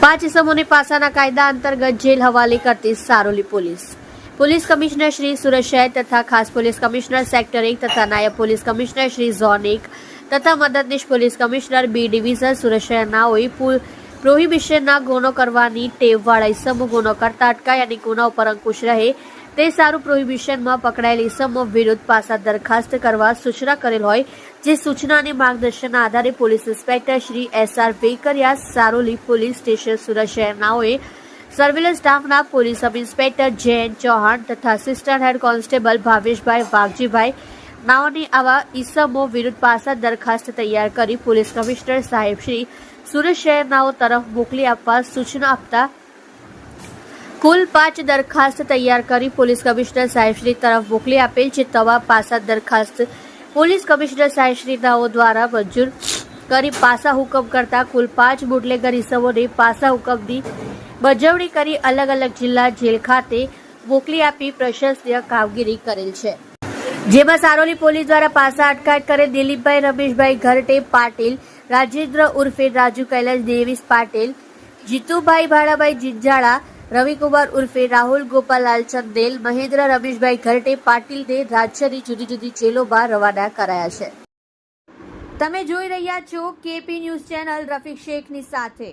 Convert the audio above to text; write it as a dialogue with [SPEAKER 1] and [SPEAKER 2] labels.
[SPEAKER 1] 5 ઇસમોને પાસાના કાયદા અંતર્ગત જેલ હવાલે કરતી સારોલી પોલીસ કમિશનર શ્રી સુરત શહેર તથા ખાસ પોલીસ કમિશનર સેક્ટર 1 તથા નાયબ પોલીસ કમિશનર શ્રી ઝોન 1 તથા મદદનીશ police commissioner B division Surat શહેરનાઓએ પ્રોહિબિશનના ગુનો કરવાની ટેવવાળા ઇસમો ગુનો કરતા અટકાય અને ગુના ઉપર અંકુશ રહે તે સારું પ્રોહિબિશનમાં પકડાયેલ ઇસમો વિરુદ્ધ પાસા દરખાસ્ત કરવા સૂચના કરેલ હોય જે સૂચના અને માર્ગદર્શનના આધારે police inspector Shri SR Vekariya Saroli police station Surat શહેરનાઓએ સર્વેલન્સ સ્ટાફના police sub inspector JN Chauhan તથા આસિસ્ટન્ટ હેડ કોન્સ્ટેબલ ભાવેશભાઈ વાઘજીભાઈ નાઓની આવા ઇસમો વિરુદ્ધ પાસા દરખાસ્ત તૈયાર કરી પોલીસ કમિશનર સાહેબ શ્રી સુરત શહેરનાઓ તરફ મોકલી આપવા સૂચના આપતા કુલ 5 દરખાસ્ત તૈયાર કરી પોલીસ કમિશનર સાહેબશ્રી તરફ મોકલી આપેલ છે. તવા પાસા દરખાસ્ત પોલીસ કમિશનર સાહેબશ્રીનાઓ દ્વારા મંજૂર કરી પાસા હુકમ કરતા કુલ 5 બુટલેગર ઇસમોને પાસા હુકમની બજવણી કરી અલગ અલગ જિલ્લા જેલ ખાતે મોકલી આપી પ્રશંસનીય કામગીરી કરેલ છે. જેમાં સારોલી પોલીસ દ્વારા પાસા અટકાયત કરેલ દિલીપભાઈ રમેશભાઈ ઘરટે પાટીલ, રાજેન્દ્ર ઉર્ફે રાજુ કૈલાસ દેવીસ પાટીલ, જીતુભાઈ ભાડાભાઈ જિંજાળા, રવિકુમાર ઉર્ફે રાહુલ ગોપાલાલ ચંદેલ, મહેન્દ્ર રમેશભાઈ ઘરટે પાટીલને રાજ્યની જુદી જુદી જેલોમાં રવાના કરાયા છે. તમે જોઈ રહ્યા છો KP ન્યૂઝ ચેનલ રફીક શેખની સાથે.